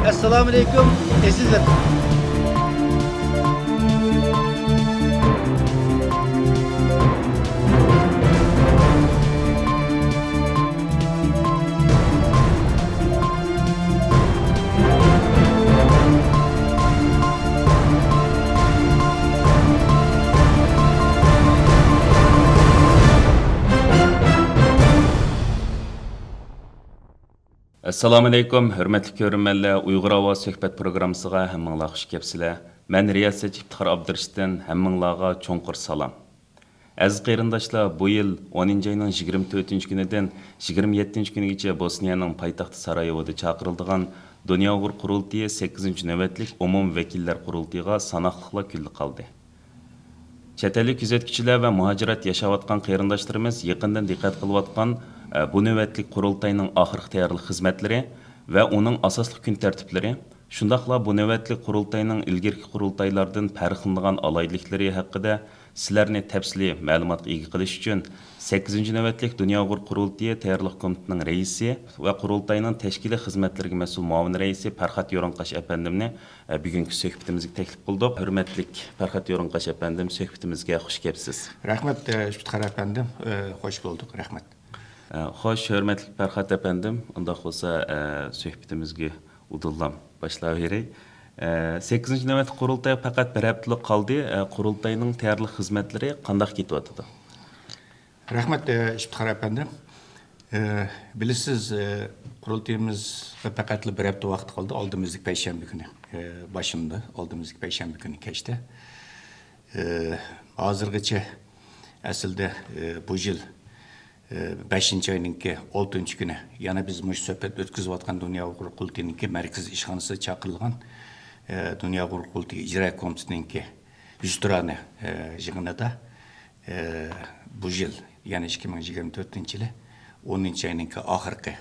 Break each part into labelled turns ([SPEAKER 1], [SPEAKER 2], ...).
[SPEAKER 1] Assalamu alaikum, azizlar.
[SPEAKER 2] Assalamu alaikum, hürmetli görünmenler. Uyghur Hava Söhbət programısıga həmmіңlar xoş gəlibsizlər. Mən riyasətçi İftixar Abdurışiddən həmmіңlarga çoğunqur salam. Əziz qeyrindaşlar, bu yıl 10-cı ayının 24-cü günüdən 27-ci günügacha Bosniyanın paytaxtı Sarayevoda çağırıldığan Dünya Uyghur Qurultayı 8-ci növbətlik umum vəkillər qurultayıga sanaqlıqla külli qaldı. Çetəlik küzətküçülər və muhacirat yaşayotgan qeyrindaşlarımız yaqından diqqət qılıbatqan bu növbətlik qurultayının axırqı tayyorlik xizmətləri və onun asaslı gün tərtibləri, şundaqla bu növbətlik qurultayının ilgirki qurultaylardan fərqlənən alaylıqları haqqında sizlərni təfsili məlumatga ega qilish üçün 8-ci növbətlik Dünya Uyghur Qurultayı Tayyorlik Komitetining raisi və qurultayının təşkili xizmətləriga məsul muavin raisi Farxat Yoranqash əpəndimni bugungi suhbatimizga təklif qildik. Hörmətlik Farxat Yoranqash əpəndim, suhbatimizga xush kelibsiz.
[SPEAKER 3] Rahmat İftixar əpəndim, xoş bulduk. Rahmat.
[SPEAKER 2] Xoş, hörmətlik Farxat əpəndim. Undaq olsa suhbatimizga udullam başlayıverək. 8-ci növbət qurultay faqat bir həftəlik qaldı. Qurultayının tayyorlik xizmətləri qandaq ketyapti?
[SPEAKER 3] Rahmat İftixar əpəndim. Bilirsiz, qurultayımız faqat bir həftə vaxt qaldı. Aldığımızlık Perşembe günü başında, aldığımızlık Perşembe günü keçdi. Hazırgacha aslında bu yıl 5-ci ayınınki 6-cı günü, yana biz müş söhbət ötküzüb atqan Dünya Uyghur Qurultayınınki mərkəzi işxanası çağırılğan Dünya Uyghur Qurultayı İcra Komitetininki yüzturanı yığınında bu yıl, yani 2024-cü ili 10-cı ayınınki axırqı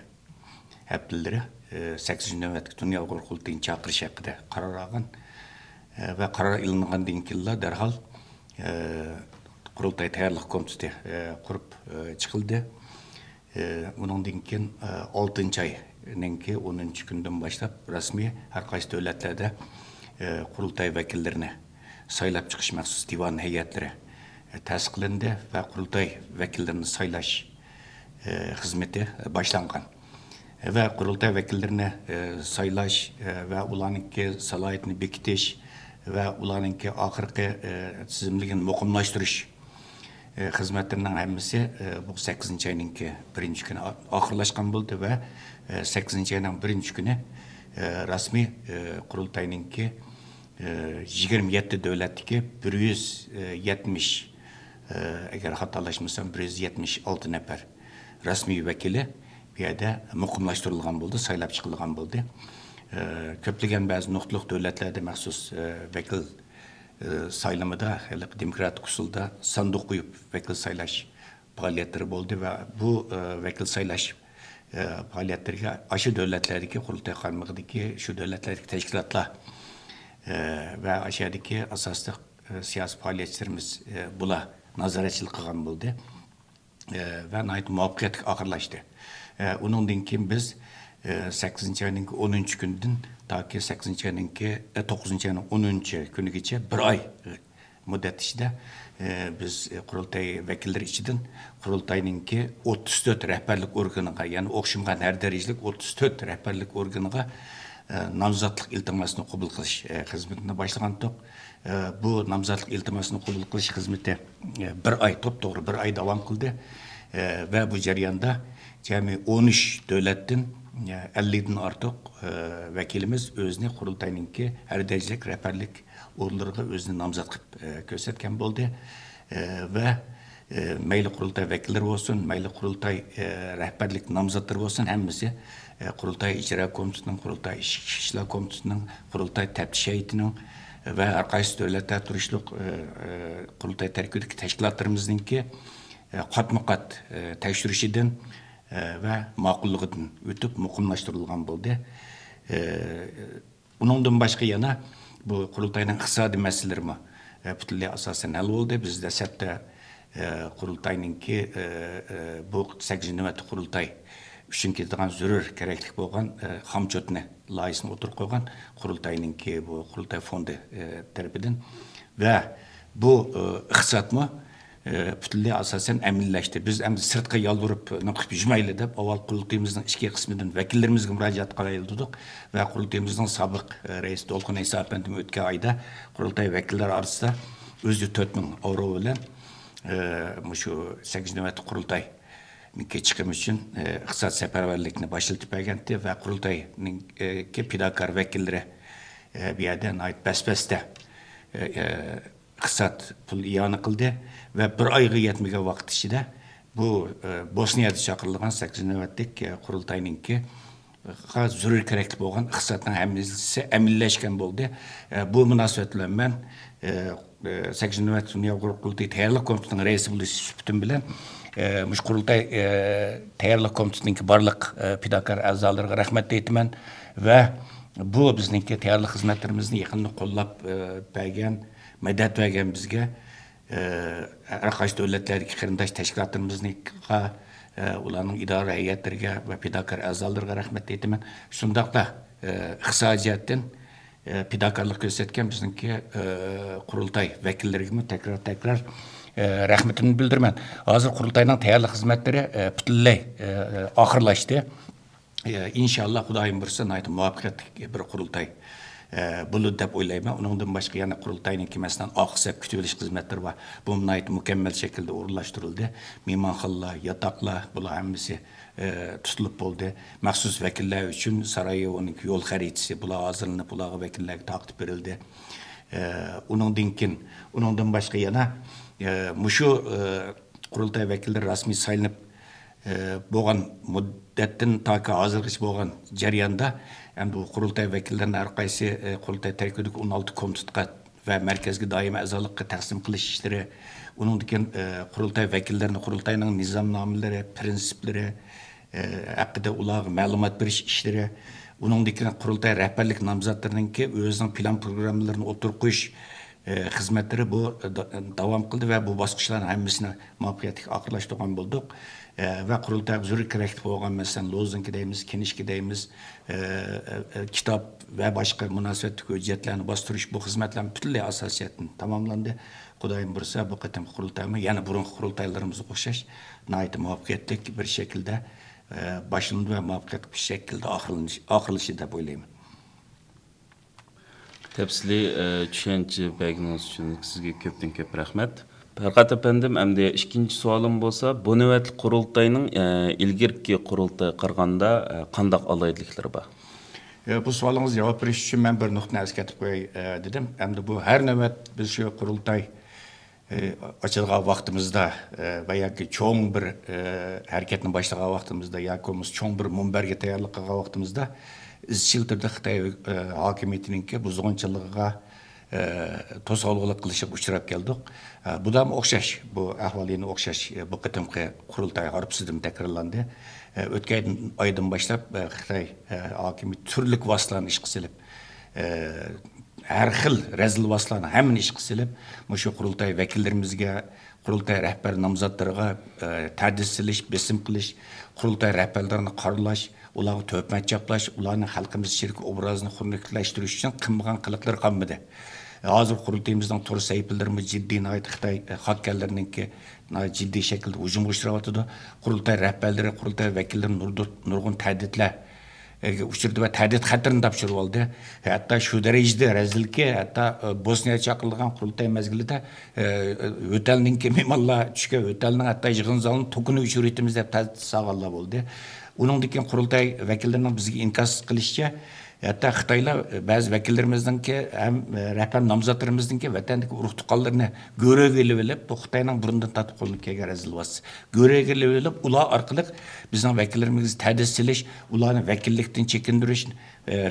[SPEAKER 3] həftələri 8-ci növbətlik Dünya Uyghur Qurultayını çağırış haqqında qarar alğan və qarar ilinğandan keyin dərhal Qurultay Tayyorlik Komiteti qurup çıkıldı. Onundan keyin 6-cı ayınınki 10-cü gündən başlap rasmi hər qaysı dövlətlərdə qurultay vəkillərini saylap çıxış məxsus divan heyətləri təsis qılındı və qurultay vəkillərini saylaş xizmeti başlanğan. Və qurultay vəkillərini saylaş və ularınki salayetini bekitiş və ularınki axırqı tizimligini muqimlaştırış xizmətlərinin həmmisi bu 8-ci ayınınki 1-ci günü axırlaşqan buldu və 8-ci ayının 1-ci günü rasmi qurultayınınki 27 dövlətdəki 170, əgər xatalaşmasam 176 nəfər rasmi vəkili bir yerdə muqimlaşdırılğan buldu, saylap çıxılğan buldu. Köplügən bəzi nöqtəlıq dövlətlərdə məxsus vəkil saylamada, demokratik usulda sandık koyup vekil saylaş faaliyetleri oldu ve bu vekil saylaş faaliyetleri aşı devletlerdeki kurultay karmağındaki şu devletlerdeki teşkilatla ve aşağıdaki asaslı siyasi faaliyetlerimiz bula nazaretçilik kılgan oldu ve nayet muvaffakiyetlik ahırlaştı. Onundan keyin biz 8-ci ayının 10-cü gündən ta ki 8-ci ayının 9-cu ayının 10-cü günügacha bir ay müddət içində biz qurultay vəkilləri içindən qurultayınınki 34 rəhbərlik orqanıga, yəni oxşumğan hər dərəcəlik 34 rəhbərlik orqanıga namzatlıq iltimasını qəbul qilish xizmətini başlagandıq. Bu namzatlıq iltimasını qəbul qilish xizməti bir ay, to'g'ri bir ay davam qildi və bu jarayonda cəmi 13 dövlətdən 50'den artıq vəkilimiz özünü qurultayınınki hər dərəcəlik rəhbərlik orqanlarına özünü namzat qılıb göstərən oldu və meyli qurultay vəkilləri olsun, meyli qurultay rəhbərlik namzatları olsun, həmmisi qurultay icra komitetining, qurultay işlər komitetining, qurultay təftiş heyətinin və hər qaysı dövlətlər turishliq qurultay tərkibidagi təşkilatlarımızdınki qatma-qat təkshirishidan ve maqulluğundan ötüp muqimlaştırılgan buldu. Bundan başka yana bu qurultayının iqtisadi məsələləri bütünlüğü asasen hal oldu. Bizde səbtə qurultayınınki bu 8-ci növbəti qurultay үшін кетіған зөрір керектік болған хамчотны лайысын отырып қойған құрылтайныңки бұл құрылтай фонды tərəfindən və bu iqtisatmı bütünlüğü asasen əminləşdi. Biz əmdi sırtqa yalvarıb naqış bücməyilə də aval qurultayımızın işki qismindən vəkillərimizə müracaat qarayıldıq və qurultayımızın sabıq reisi Dolqun İsa əfəndim ötken ayda qurultay vəkillər arasında özü 4000 euro ilə şu 8 növbəti qurultay çıkım için iqtisat səpərvərlikini başlatıb bəgəndi və qurultayın pidakar vəkilləri bir yerdən ait bəs-bəsdə iqtisat pul iyanı qıldı və bir ayğı yetməyən vaxt içində bu Bosniyada çağırılған 8 növbətlik qurultayınınki zürür kerekli bolğan iqtisatın həmmisi əmilləşkən boldu. Bu münasibətlə mən 8 növbət Dünya Qurultayı Təyərlik Komitəsinin reisi buldu sübütüm bilən Müş qurultay təyərlik komitəsininki barlıq pidakar əzalarına rəhmət deyitmən və bu bizninki təyərlik xizmətlərimizin yaxınını qollab bəgən, mədət bəgən bizgə ərqaş dövlətlərdəki qırındaş təşkilatlarımızınqa, ulanın idarə heyətlərə və pidakar əzalarına rəhmət deyitmən. Şundaqda iqtisadiyyatdan pidakarlıq göstərkən bizninki qurultay vəkillərimə təkrar rəhmətini bildirmən. Hazır qurultayının təyərlik xizmətləri bütünlüy axırlaşdı. İnşallah Xudayın birisi muvaffəqiyyətli bir qurultay bulur deb oylayman. Onundan başqa yana qurultayınınki məsələn axsab kütübeliş xizmətləri var. Bu mükemmel şəkildə orunlaşdırıldı. Mehmanxanalar, yataqlar, bular hamısı tutulub oldu. Məxsus vəkillər üçün Sarayevonun yol xəritəsi bular hazırlanıb, bulara vəkillərə təqdim edildi. Onundan başqa yana Muşu qurultay vəkilləri rasmi sayılıb bolğan müddətdən ta ki hazırgıç bolğan jarayanda bu qurultay vəkillərinin hər qaysı qurultay tərkibidəki 16 komitetə və mərkəzgi daimi əzalıqqa təqsim qilish işləri, onundan qurultay vəkillərinin qurultayının nizamnamələri, prinsipləri haqqında ularga məlumat beriş işləri, onundan qurultay rəhbərlik namzatlarının ki özünün plan proqramlarını oturub qoyuş xizmətləri bu davam qıldı və bu basqıçların hamısını muvaffəqiyyətli axırlaşdırğan bolduq və qurultay zürür kerekli bolğan məsələn lozunki deyimiz, kenişki deyimiz, kitab və başqa münasibətli hüccətlərini bastırış bu xizmətlərin bütünlüy asasiyyətini tamamlandı. Xudayın birisi bu qıtım qurultayımı, yəni burunqu qurultaylarımızı oxşaş, nəhayət muvaffəqiyyətli bir şəkildə başlandı və muvaffəqiyyətli bir şəkildə axırlışı da oylayman.
[SPEAKER 2] Təfsili düşüncə bəginiz üçün sizə köpdən köp rəhmət. Fərqat əpəndim, əmdə ikinci sualım bolsa, bu növbətli qurultayının ilgirki qurultay qarğanda qandaq alaydilikləri var?
[SPEAKER 3] Bu sualınız cavab veriş üçün mən bir nöqtəni əskətib qoy dedim. Əmdə bu hər növbət biz şu qurultay açılğan vaxtımızda və ya ki çoğun bir hərəkətin başlayan vaxtımızda ya ki çoğun bir münbərgə təyərlik qılğan vaxtımızda izchil turda Xitoy hokimiyetininki buzg'unchiligiga to'sqinlik qilishga uchrab keldik. Bu da o'xshash, bu ahvolini o'xshash bu qitimqi qurultay harpsidim takrorlandi. O'tgan oydan boshlab Xitoy hokimiyati turli vositalarni ishga silib, har xil razil vositalarni hammani ishga silib, shu qurultay vakillarimizga, qurultay rahbar nomzodlariga ta'dil silish, besim qilish, qurultay rahbarlarini qoralash, ularga töhmət çaplaş, ularning xalqimiz şirki obrazını xurnikləşdiriş üçün qılmıgan qılıqlar qalmadı. Hazır qurultayımızdan tur səhifələrimiz ciddi Xitoy hakkerlerininki ciddi şəkildə hücum uçravatıdı. Qurultay rəhbərləri, qurultay vəkilləri nurgun təhdidlər uçurdu və təhdid xətrini tapşırıb aldı. Hatta şu dərəcədə rəzilki, hatta Bosniyaya çağırılған qurultay məzgilində ötəlninki mimallar düşkə, ötəlinin hatta yığın zalının tokunu uçuruyetimizdə təhdid sağallab oldu. Onundan qurultay vəkillərinin bizə inkas qilishçə, hatta Xitaylar bəzi vəkillərimizdən həm rəhbər namzatlarımızdan ki, vətəndəki urux tuqqanlarını görəyə elib, bu Xitayның burundan tatıb qolunub kelgan rəzil vası. Görəyə elib, ular arqılıq bizdən vəkillərimizi tədis silish, ularını vəkillikdən çəkindiriş,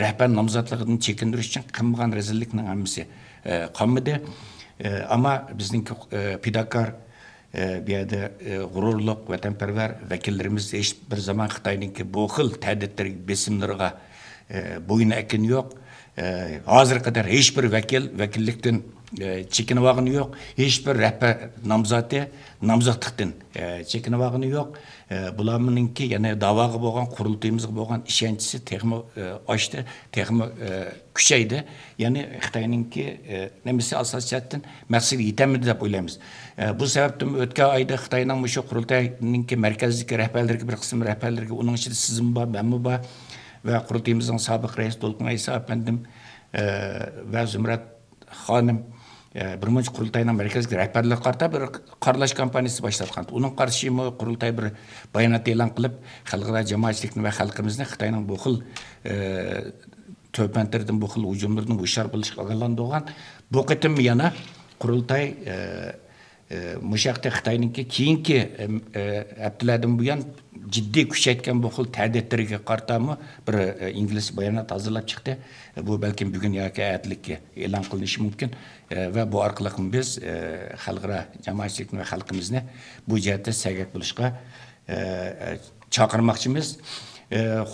[SPEAKER 3] rəhbər namzatlığından çəkindiriş üçün qılmıgan rəzilliknin hamısı qalmadı. Amma bizdən pidakar bir yerde gururluk, vatanperver vekillerimiz hiçbir zaman Xitay'nınki bu xil təhdidlər besimlərə boyun əkin yok. Hazır kadar hiçbir vekillikten çekinip ağını yok. Hiçbir rehber namzatıqtın çekinip ağını yok. Bularınınki yani davağı boğan, kurultayımızı boğan işençisi texmi açtı, texmi küçeydi. Yani Xitayninki nemisi asasiyatın məqsədi yetemedi dep oylaymiz. Bu sebepten ötken ayda Xitayning şu kurultayninki merkezdeki rehberlerge bir kısım rehberlerge onun içinde sizin var, ben var ve kurultayımızın sabık reis Dolkun Aysa efendim ve Zümrət Hanım birinci kurultayının merkezli rehberlik karta bir karlaş kampanyası başlatkan. Onun karşı mı kurultay bir bayanat elan kılıp halklara cemaatçilikini ve halkımızın Xitayning bu xil töpentlerden bu xil hücumlarının uçar buluşuk ağırlandı olan bu kıtım yana kurultay müşakta Xitayninki kiyinki Abdülhadim bu yan ciddi küçeytken bu xil təhditlerine karta mı bir İngiliz bayanat hazırlap çıktı. Bu belki bugün yaki ayetlikki elan kılınışı mümkün ve bu arkalık biz halklara cemaatçilikini ve halkımızını bu cihette sergek buluşka çakırmakçımız.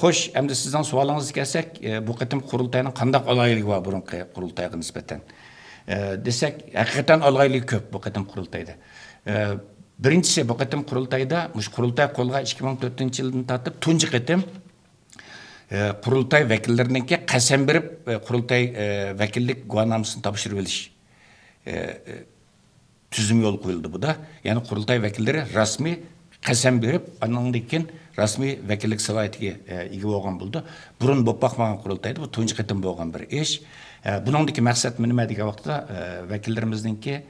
[SPEAKER 3] Hoş, hem de sizden sualınızı kelsek, bu kıtım kurultayının kandak olaylığı var bunun kurultaya nispeten. Desek, hakikaten olaylığı köp bu kıtım kurultayda. Birincisi bu kıtım kurultayda, kurultay kolga 2004 yılını tatıp, tuncu kıtım kurultay vekillerininki qasam berip kurultay vekillik guanamsını tapşırıp eliş tüzüm yol koyuldu bu da. Yani kurultay vekilleri rasmi qasam berip anandaki rasmi vekillik salayetiga ega bo'lgan bo'ldi. Burun bo'lib bakmagan kurultayda bu tunji qitim bo'lgan bir ish. Buningdagi maqsad nima degan vaqtda vakillarimizningki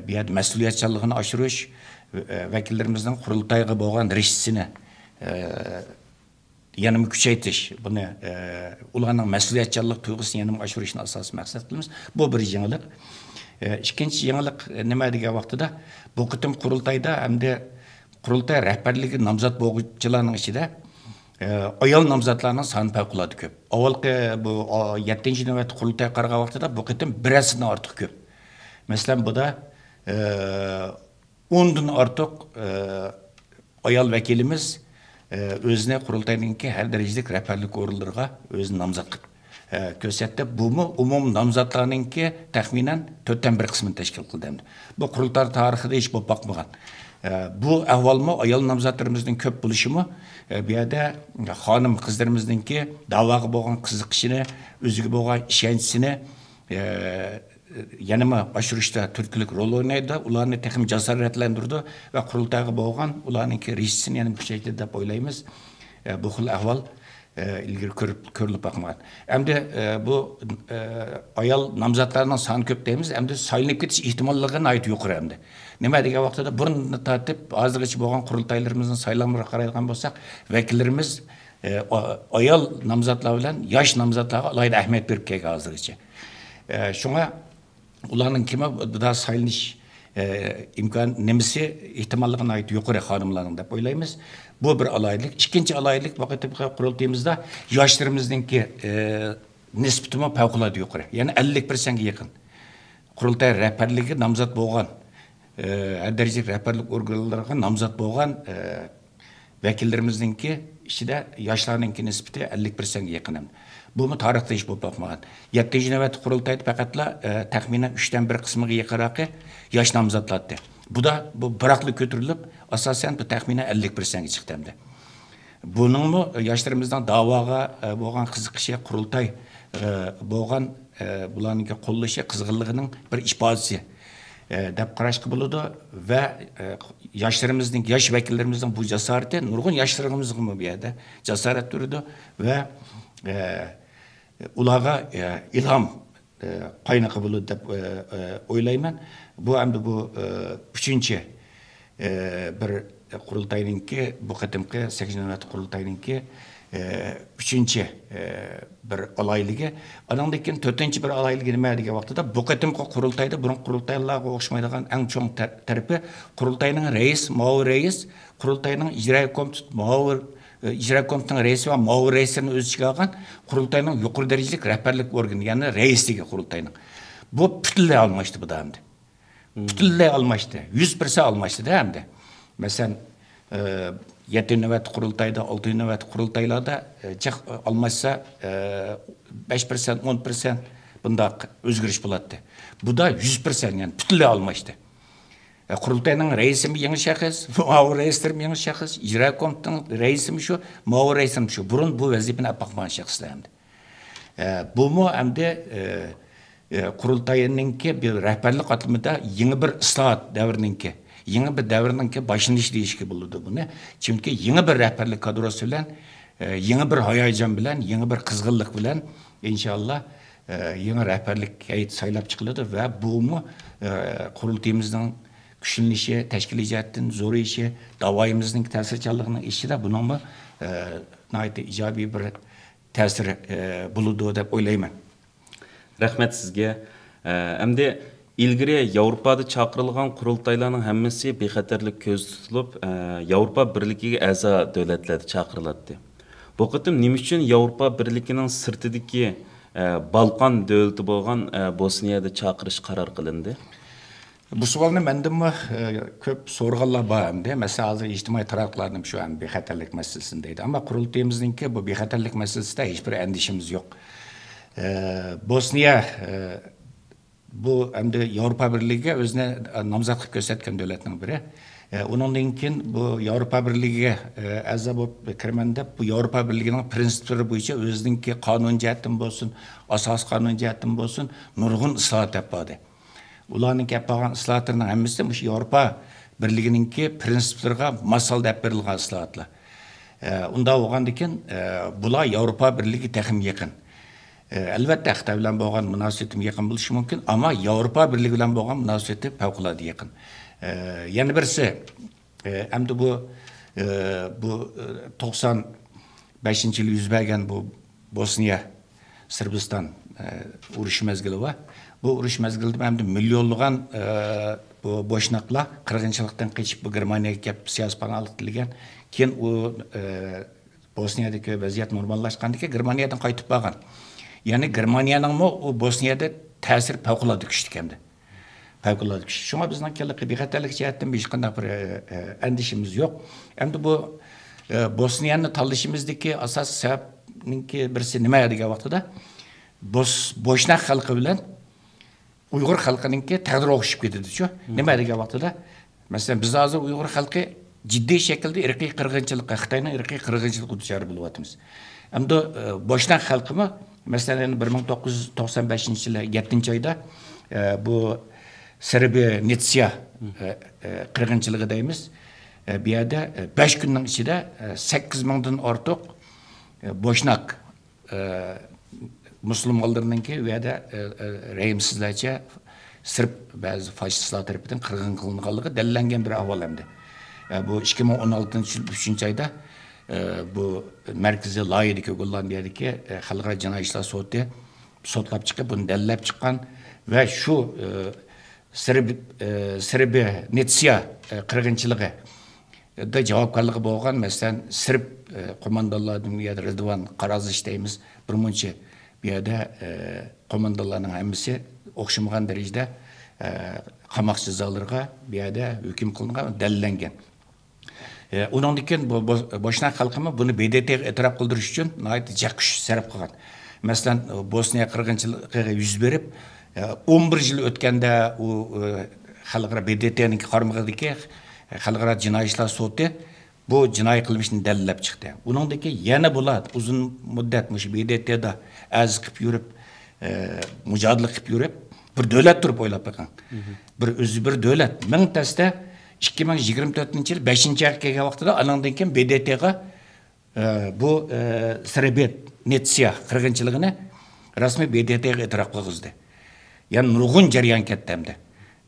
[SPEAKER 3] bu yerda mas'uliyatchanligini oshirish, vakillarimizdin kurultayga bo'lgan rishsini yanımı küçeytiş, bunu ulanın mesuliyetçilik duygusunu yanımı aşırışın asas maksat kılımız. Bu bir yenilik. İkinci yenilik ne diye vakti da bu kıtım kurultayda hem de kurultay rehberliği namzat boğucularının içinde ayol namzatlarının sanı pevkuladı köp. Avvalki bu 7. nöbet kurultay karga vakti da bu kıtım birasinden artık köp. Mesela bu da 10'dan artık ayol vekilimiz özüne kurultayınki her derecelik rehberlik orullarına özünü namzat kösette bu mu umum namzatlarınki tahminen 4'ten 1 kısmını teşkil kıldı. Bu kurultay tarihinde hiç bu bakmagan. Bu ahval mı ayol namzatlarımızın köp buluşumu bir yerde hanım kızlarımızınki davağı boğan kızıkışını, özgü boğan işençisini yanıma aşırışta Türklük rol oynaydı. Ularını tekim cesaretlendirdi ve kurultayga boğan ularınki reisini yanım küçeydi de oylayımız. Bu xil ahval ilgili körülüp bakmagan. Hem de bu ayol namzatlarının sanı köp deyimiz hem de sayılınıp ketiş ihtimallığına ait yukarı hem de. Nima degan vaqtda burun tartib hozirgacha bo'lgan qurultaylarimizning saylanmasiga qaraydigan bo'lsak, vakillarimiz ayol namzatlar bilan yosh namzatlarga alohida ahamiyat berib kelgan hozirgacha. Shunga ularning kimi daha saylanish imkon nimasi ihtimolligini ait yuqori xonimlarning deb o'ylaymiz. Bu bir alaylik. Ikkinchi alaylik vaqtda qurultayimizda yoshlarimizningki nisbatimi favqulodda yuqori. Ya'ni 50% ga yaqin. Qurultay rehberligi namzat bo'lgan her derecelik rehberlik organlarına namzat boğan vekillerimizinki içinde yaşlarınki nispeti 50%'e yakın. Bu mu tarihte hiç bu bakmagan. 7. nöbet kurultaydı fakatla tahminen 3'ten 1 kısmı yıkaraki yaş namzatlattı. Bu da bu bıraklı götürülüp asasen bu tahminen 50%'e çıktı hem de. Bunun mu yaşlarımızdan davaga boğan kızıkışıya kurultay boğan bulanınki kollaşıya kızgınlığının bir işbazisi. Dep qarashqı buludu ve yaşlarımızın, yaş vekillerimizin bu cesareti, nurgun yaşlarımızın mı bir yerde cesaret durdu ve ulağa ilham kaynağı buludu dep oylayman. Bu hem de bu üçüncü bir kurultayınki, bu kadimki 8. nöbet kurultayınki üçüncü bir alaylığı. Anandaki 4. bir alaylığı nima degan vaqtda bu qatimki qurultayda burun qurultaylarga o'xshamaydigan eng cho'ng tarafi qurultayning reis, muavir reis, qurultayning ijro komiteti muavir ijro komitetining reisi va muavir reisini o'z ichiga olgan qurultayning yuqori darajalik rahbarlik organi, ya'ni reisligi qurultayning. Bu butunlay almashdi bu da hamda. Butunlay almashdi. 100% almashdi da hamda. Masalan 7 nöbet kurultayda, 6 nöbet kurultaylarda almazsa 5%, 10% bunda özgürüş болады. Bu da 100%, yani bütünlüğü almıştı. Құрылтайның рейсі еңі шақыз, мауы рейстерім еңі шақыз, ижра комитетінің рейсі şu, мауы рейсім şu. Бұрын бұл вәзіпені апақмаған шақызды әмді. Бұл му әмді құрылтайыныңке бір рәхбәрлік атылмыда еңі бір ыстағат дәвірініңке, еңі бір дәвірініңке башын ішкі болуды бұны. Çünkü еңі бір рәхбәрлік кадросы білән, еңі бір хаяйжан білән, еңі бір қызғыллық білән, иншалла, еңі рәхбәрлік әйт сайлап çıkıldı və бұл mu құрылтайымыздың güçlünüşü, teşkilatın zor işi, davayımızın tesirçalığının işi de bunun mu nayet icabi bir tesir buluduğu da oylayman.
[SPEAKER 2] Rahmet sizge. Hem ilgiri Avrupa'da çağırılgan kurultayların hemmesi bexatarlik köz tutulup Avrupa Birliği'ne əza devletleri çağırıldı. Bu kıtım nima üçün Avrupa Birliği'nin sırtıdaki Balkan devleti bolgan Bosniya'da çağırış karar kılındı?
[SPEAKER 3] Bu sualını məndən köp sorğanlar var əmdə. Məsələn, hazır ictimai taraflarının şu an bexatarlik meselesindeydi. Ama kurultayımızdaki bu bexatarlik meselesinde hiçbir endişemiz yok. Bosniya bu əmdə Avrupa Birliği özüne namzatlık gösterken devletinin biri. Onundan keyin bu Avrupa Birliği'ne əza bo'lib kirmanda bu Avrupa Birliği'nin prensipleri boyunca özününki kanun cihetten olsun, asas kanun cihetten olsun, nurgun ıslahat yapmadı. Ularning yapılan ıslahatlarının hemmesi bu Avrupa Birliği'ninki prensiplerine masal dep berilgan ıslahatlar. Unda olgandiken bular Avrupa Birliği texim yakın. Elbette Xitoy bilan bo'lgan munosabatim yaqin bo'lishi mumkin, ama Avrupa Birliği bilan bo'lgan munosabati favqulodda yaqin. Yana birisi, endi bu 95-yil yuz bergan bu Bosniya Sırbistan urushi mezgili var. Bu urush mezgilida hem de milyonlagan bu boşnaqlar qirg'inchilikdan qochib bu Germaniyaga kelib siyosiy panohlik tilagan. Keyin u Bosniyadagi vaziyat normallashgandan keyin Germaniyadan qaytib borgan. Ya'ni Germaniyaning o Bosniyada ta'sir favqulodda kuchli ekan. Favqulodda kuchli. Shunga bizning kelib bexatarlik jihatdan hech qanday bir andishimiz yo'q. Endi bu Bosniyani tanlashimizdagi asos sababninki birisi nima degan vaqtida Boşnak xalqi bilan Uyghur xalqininki taqdiri o'xshab ketadi-ku. Nima degan vaqtida, masalan, biz hozir Uyghur xalqi jiddiy shaklda irqiy qirg'inchilikqa, Xitoyning irqiy qirg'inchiligiga duchor bo'lyapmiz. Hamda Boshnak xalqimi, masalan, 1995-yil 7-oyda bu Srebrenica qirg'inchiligi deymiz. Bu yerda 5 kunning ichida 8 mingdan ortiq Boshnak Müslümanlarınki veya da rehimsizlerce Sırp bazı faşistler tarafından kırgın kılınganlığı delillengen bir ahval hemdi. Bu 2016-3 ayda bu merkezi layıdaki Gollandiya'daki Halkara Cinayetler Soğutu sotlap çıkıp bunu delillep çıkan ve şu Srebrenica kırgınçılığı da cevapkarlığı boğan mesela Sırp komandalarının ya da Rıdvan Karaziç deyimiz bir munçe bir yerde komandalarının hemisi okşamagan derecede qamaq cezalarına bir yerde hüküm kılıngan, delillengen. Ondan diken Boşnak halkımı bunu BDT'ye etiraf kıldırış için nayet jaküş serap kılgan. Mesela Bosniya kırgınçılığı yüz berip 11 yıl ötkende o halkara BDT'nin karmağıdaki halkara cinayetler soğutu bu cinayet kılmışını delillep çıktı. Onundaki yana bulat uzun müddetmiş BDT'de az kıp yürüp mücadele kıp yürüp bir devlet durup oylap bakın. Bir devlet. Men teste 2024 yıl 5. ayga vaqtida anandan keyin BDT'ga bu Srebrenica qirg'inchiligini rasmiy BDT'ga e'tirof qilg'izdi. Yani nurg'un jarayon ketdi hamda.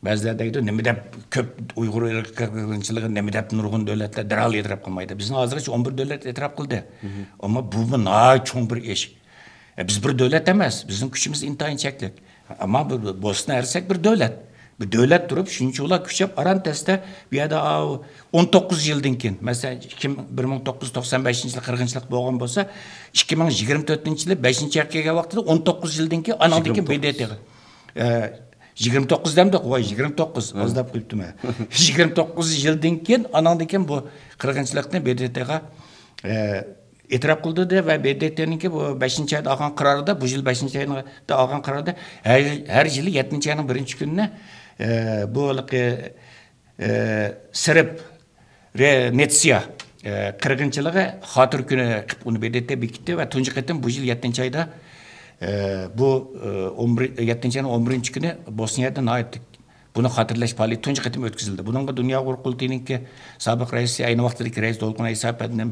[SPEAKER 3] Ba'zilar deydi, nima deb ko'p Uyg'ur qirg'inchiligi, nima deb nurg'un davlatlar darhol e'tirof qilmaydi. Bizni hozirgacha 11 davlat e'tirof qildi. Ama bu cho'ng bir ish. Biz bir davlat emas, bizning kuchimiz intayin cheklik. Ama Bosna Hersek bir davlat. Bir devlet durup şunçular küçük aran teste bir yerde 19 yıldan keyin mesela 1995 yılı qirg'inchilik bo'lgan bo'lsa 2024 yılı 5. ayga vaqtida 19 yıldan keyin anandan keyin BDT'ga 29 demdi qo'y 29 azdab qo'yibdim. 29 yıldan keyin anandan keyin bu qirg'inchilikni BDT'ga e'tirof qildi va BDT'ninki bu 5-oyda olgan qarorida, bu yil 5-oyda olgan qarorida har yili 7-oyning 1-kunini bu Sirib Renetsiya qirg'inchiligi xotir kuni qilib uni BDT bekitdi va tunji qatim bu yil 7-oyda bu 7-oyning 11-kuni Bosniyada buni xotirlash faoliyati tunji qatim o'tkazildi. Buningga Dunyo Uyg'ur qurultayiningki sobiq raisi, ayni vaqtdagi rais Dolqun Aysa apandim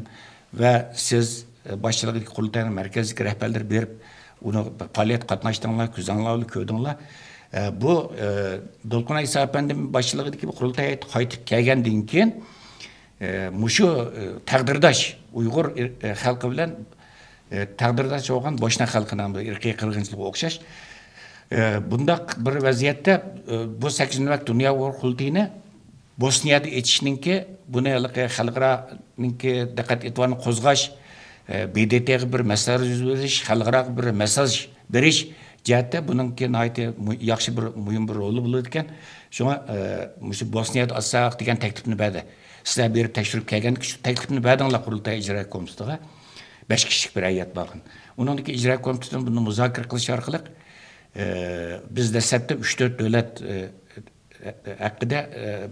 [SPEAKER 3] va siz boshchiligidagi qurultayning markaziy rahbarlar berib, uni faoliyat qatnashdinglar, ko'zanglar, ko'rdinglar. Bu Dolqun Aysa apandim boshchiligidagi qurultay qaytib kelgandan keyin mushu taqdirdosh Uyg'ur xalqi bilan taqdirdosh bo'lgan Boshna xalqining irqiy qirg'inchiligiga o'xshash bundaq bir vaziyatda bu 8 Dunyo Uyg'ur qurultayini Bosniyada etishninki buni xalqaroninki diqqat e'tiborini qo'zg'ash, BDT'ga bir masala berish, xalqaroga bir mesaj berish jihatda buningki yaxshi bir muhim bir roli bo'ladi ekan. Shunga shu Bosniyada olsak degan taklifni berdi. Sizlar berib tashrif kelgan shu taklifni berdinglar qurultay ijro komitetiga. 5 kishilik bir hay'at bo'lgan. Uningdagi ijro komitetidan buni muzokara qilish orqali biz dastlabda 3-4 davlat haqida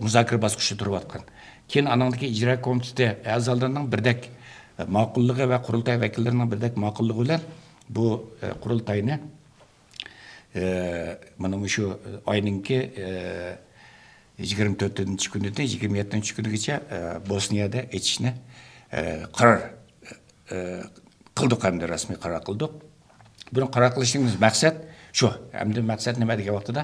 [SPEAKER 3] muzokara bosqichida turayotgan. Keyin anandagi ijro komiteti a'zolarining birdek ma'qulligi va qurultay vakillarining birdek ma'qulligi bilan bu qurultayni mana shu oyninki 24-kunidan 27-kunigacha Bosniyada etishni qaror qildik, hamda rasmiy qaror qildik. Buni qaror qilishimiz maqsad shu. Hamda maqsad nima degan vaqtida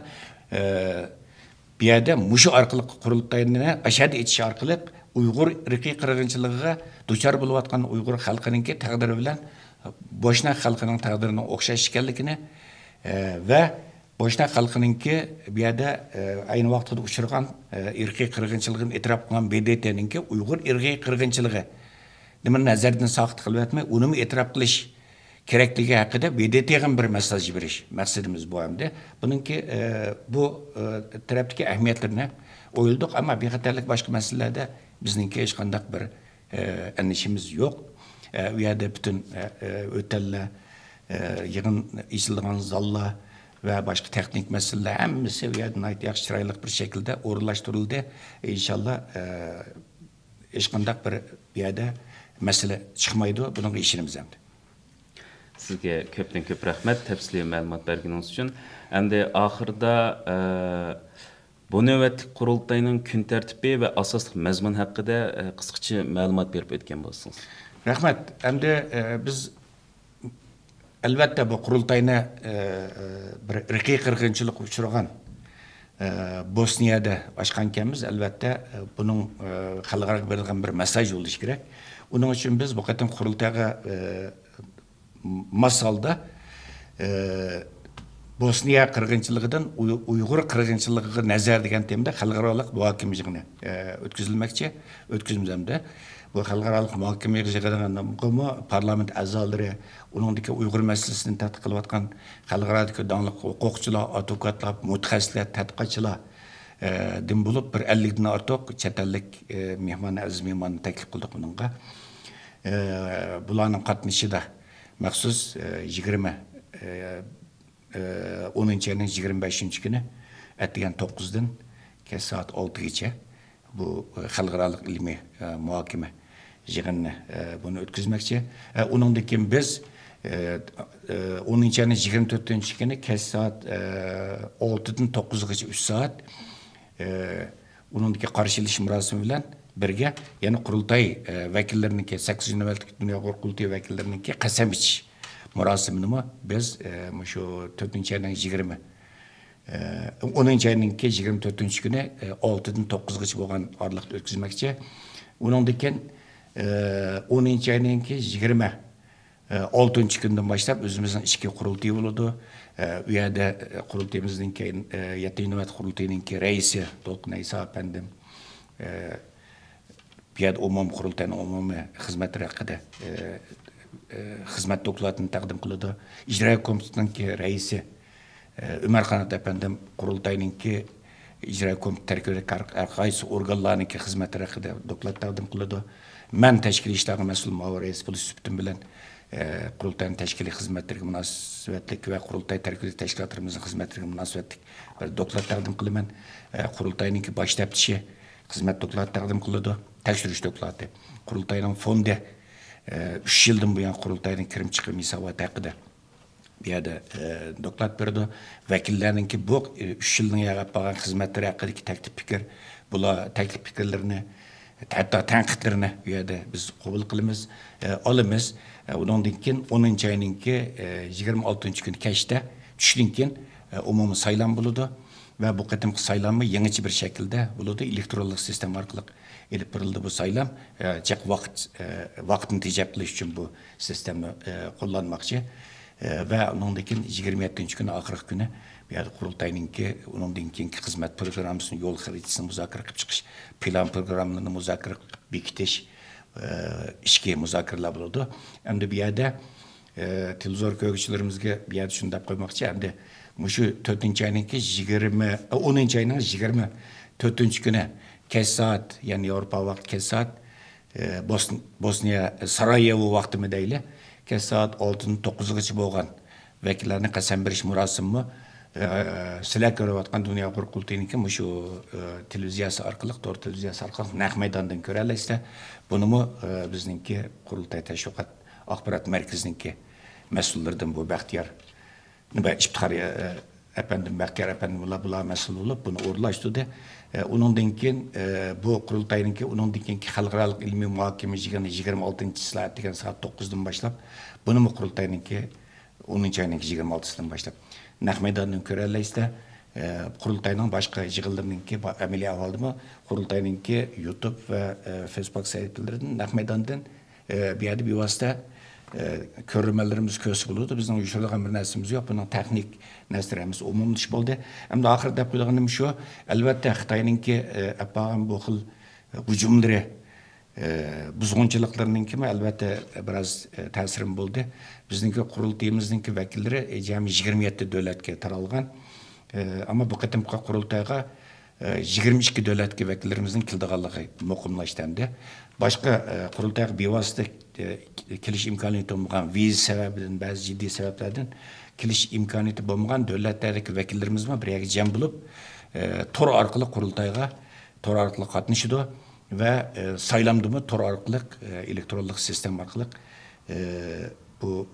[SPEAKER 3] bu yerda mushu orqali qurultayni ashad etish orqali Uyg'ur irqiy qirg'inchiligiga duchor bo'layotgan Uyg'ur xalqininki taqdiri bilan Boshna xalqining taqdirining o'xshash ekanligini va Boshna xalqininki bu yerda ayni vaqtda uchirgan irqiy qirg'inchiligini e'tirof qilgan BDT'ninki Uyg'ur irqiy qirg'inchiligi nimani nazardan soqit qilib o'tmay, uni e'tirof qilish kerakligi haqida BDT'ga bir mesaj berish maqsadimiz bu hamda. Buningki bu tarafdagi ahamiyatlarini o'yildik, ammo bexatarlik boshqa masalalarda bizningki hech qanday bir anishimiz yo'q. U yerda butun o'tallar, yig'in ishilgan zallar va boshqa texnik masalalar hammasi u yerda yaxshi chiroyli bir shaklda o'rinlashtirildi. Inshaalloh hech qanday bir bu yerda masala chiqmaydi, bunga ishimiz hamda.
[SPEAKER 2] Sizga ko'pdan ko'p rahmat tafsiliy ma'lumot berganingiz uchun. Endi oxirida bu navbatlik qurultayning kun tartibi va asosli mazmun haqida qisqacha ma'lumot berib o'tgan bo'lsangiz.
[SPEAKER 3] Rahmat. Endi biz albatta bu qurultayni bir irqiy qirg'inchilik uchragan Bosniyada ochgankanmiz, albatta buning xalqaro berilgan bir mesaj bo'lishi kerak. Uning uchun biz bu qatim qurultayga masalda Bosniya qirg'inchiligidan Uyg'ur qirg'inchiligiga nazar degan temada xalqaro muhokama yig'ini o'tkazamiz hamda bu xalqaro muhokama yig'iniga parlament a'zolari, uningdagi Uyg'ur masalasini tadqiq qilayotgan xalqarodagi donliq huquqchilar, advokatlar, mutaxassislar, tadqiqotchilar din bo'lib bir 50 dan ortiq chet ellik aziz mehmonni taklif qildik buningga. Bularning qatnashida maxsus 10-ayning 25-kuni atgan 9dan kech soat 6gacha bu xalqaro ilmiy muhokama yig'inini buni o'tkazmoqchi. Uningdan keyin biz 10-ayning 24-kuni kech soat 6dan 9gacha 3 soat uningdagi qarshilish murosimi bilan birga yana qurultay vakillariniki 8 Dunyo Uyg'ur qurultay vakillariniki qasam ichish murosimini biz shu 4-ayning 20 10-ayning 24-kuni 6dan 9gacha bo'lgan oraliqda o'tkazmoqchi. Uningdan keyin 10-ayning 26-kundan boshlab o'zimizning ichki qurultay bo'ladi. U yerda qurultayimizning 7 qurultayning raisi Dolqun Aysa apandim bu yerda umum qurultayning umumiy xizmatlari haqida xizmat dokladini taqdim qiladi. Ijro komitetining raisi Umar Qanat apandim qurultayning ijro komiteti tarkibidagi qaysi organlarning xizmatlari haqida doklad taqdim qiladi. men teşkil işlerine mesul muavaresi polis süptüm bilen kurultayın teşkili hizmetlerine münasebetlik ve kurultay terkili teşkilatlarımızın hizmetlerine münasebetlik bir doklat takdim kılımen kurultayının ki baş teftişi hizmet doklat takdim kılıdı tekşürüş doklatı kurultayının fondu 3 yıldan bu yan kurultayının kirim çıkım hesabı hakkında bir yerde doklat verdi vekillerinin ki bu 3 yıldan yağıp bağın hizmetleri hakkındaki teklif fikir bula teklif fikirlerini hatta tenkitlerini bir yerde biz kabul kılımız alımız ondan keyin 10. ayınki 26. gün keşte düşdünken umumiy saylan buludu ve bu qatımkı saylanma yeniçi bir şekilde buludu elektronik sistem arkalı elip birildi bu saylam çek vaktini tejaplış için bu sistemi kullanmakçı ve ondan keyin 27. günü ahirki günü bir yerde kurultayınki ondan keyinki hizmet programmasının yol xaritasını muzakara qilib chiqish plan programlarini muzakara qilib bekitish ishga muzokaralar bo'ladi. Endi bu yerda televizor ko'ruvchilarimizga bu yerda shuni deb qo'ymoqchi, endi shu 4-oyninki 10-oyning 24 kuni kech soat, ya'ni Yevropa vaqti kech soat Bosniya Sarayevo vaqtimi deyli, kech soat 6-9gacha bo'lgan vakillarni qasam berish murosimi sizlar ko'rayotgan Dunyo qurultayiniki shu televiziyasi orqali, to'g'ri televiziyasi orqali naq maydondan ko'ra olasizlar. Bunimi bizningki qurultay tashviqot axborot markaziniki mas'ullaridan bu Baxtiyor va Iftixor efendim Baxtiyor efendim bular mas'ul bo'lib buni o'rlashtirdi. Undan keyin bu qurultayiniki undan keyingi xalqaro ilmiy muhokama yig'ini 26-soat degan soat 9dan boshlab bunimi qurultayiniki 10-oyning 26-sidan boshlab naq maydondan ko'ra olasizlar. Qurultayning boshqa yig'inlarininki amaliy ahvoldimi qurultayninki YouTube va Facebook saytlaridan naq maydondan bu yerda bevosita ko'rmalarimiz ko'z bo'ladi. Bizning uyushtirilgan bir narsamiz yo'q. Buning texnik narsalarimiz umumlash bo'ldi. Hamda oxirida deb qo'yganim shu, albatta Xitoyninki apag'an bu xil hujumlari buzg'unchiliklarninki albatta biroz ta'sirim bo'ldi. Bizningki qurultayimizningki vakillari jami 27 davlatga taralgan. Ama bu qatimqi qurultayga 22 davlatga vakillarimizning keldiganligi muqimlashdi. Boshqa qurultayga bevosita kelish imkoniyati bo'lmagan viza sababidan ba'zi jiddiy sabablardan kelish imkoniyati bo'lmagan davlatlardagi vakillarimiz bir yerga jam bo'lib, tor orqali qurultayga tor orqali qatnashdi ve saylamdımı tor orqali elektronik sistem orqali bu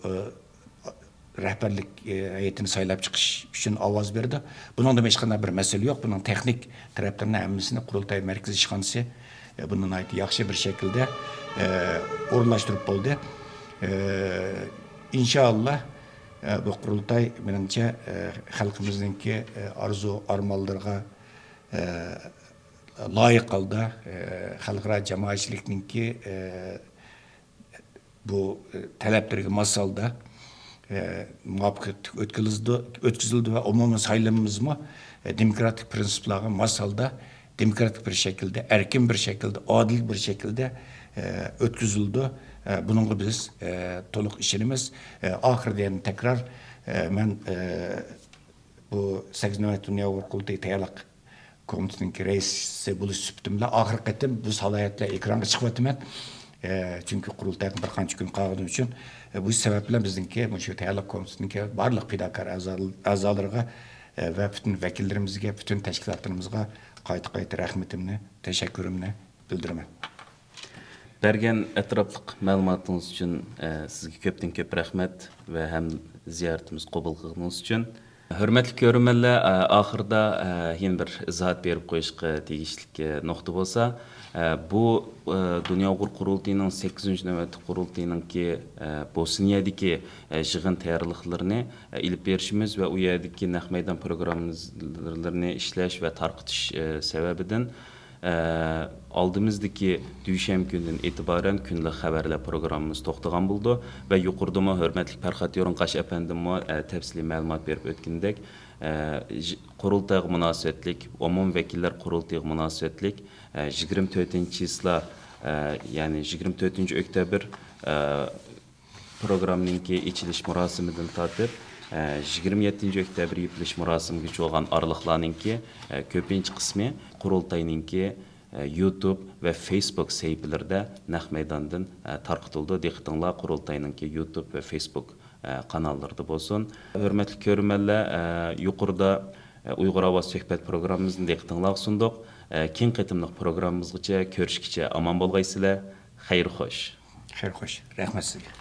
[SPEAKER 3] rəhbərlik heyətini saylab çıxış üçün avaz verdi. Bunun da heç qanday bir məsələ yox. Bunun texnik tərəflərini hamısını qurultay mərkəzi işxanası bunun ait yaxşı bir şəkildə orunlaşdırıb oldu. İnşallah bu qurultay menimcə xalqımızdakı arzu armanlarına layiq qaldı. Xalqara cəmaətçilikninki bu tələblərə masalda muvaffaqiyet ötküzüldü ve umumiy saylamımızmı demokratik prensiplarga masalda demokratik bir şekilde, erkin bir şekilde, adil bir şekilde ötküzüldü. Bununla biz toluk işinimiz. Ahirde yani tekrar ben bu 8 Nöbet Dünya Qurultayı Tayarlıq Komitesi'nin reisi buluş süptümle ahir qetim bu salayetle ekrana çıkmadım. Çünkü qurultayın bir qancha gün qaldığım için bu sebeple bizimki bu Tayarlıq Komitesi'nin barlıq fidakar azalarına ve bütün vekillerimizge, bütün teşkilatlarımızga qayta rahmetimni, teşekkürümni bildirmen.
[SPEAKER 2] Bergen etraflık məlumatınız için sizge köpten köp rahmet ve hem ziyaretimiz qabul qilganınız için. Hürmetli görünmələr, axırda yeni bir izahat berib qoyuşqa tegishlik nöqtə bolsa, bu Dünya Qurultayının 8-ci növbəti qurultayının ki Bosniyadakı yığın tayarlıqlarını ilib berişimiz və o yerdəki naq meydan proqramlarını işləş və tarqıtış səbəbindən aldığımızdaki düşəm gündən etibarən günlük xəbərlər proqramımız toxtağan buldu və yuqurduma hörmətli Fərxat Yorunqaş əpəndimə təfsili məlumat verib ötkündək. Qurultayğa münasibətlik, umum vəkillər qurultayğa münasibətlik 24-ci isla, yani 24-ci oktyabr proqramınınki içiliş murasimidən tatib 27-ci oktyabr yepiliş murasimiga çoğan arlıqlarınınki köpinci qismi qurultayınınki YouTube ve Facebook sayfalarında naq meydandan tarqıtıldı. Diqqətinizlər Qurultayınınki YouTube ve Facebook kanallarda bolsun. Hörmətli görürmənlər, yuqurda Uyghur Avaz söhbət proqramımızın diqqətinizlər sunduq. Keng qetimliq proqramımızgacha görüşkicha aman bolğaysizlar. Xeyir xoş.
[SPEAKER 3] Xeyir xoş. Rəhmət sizə.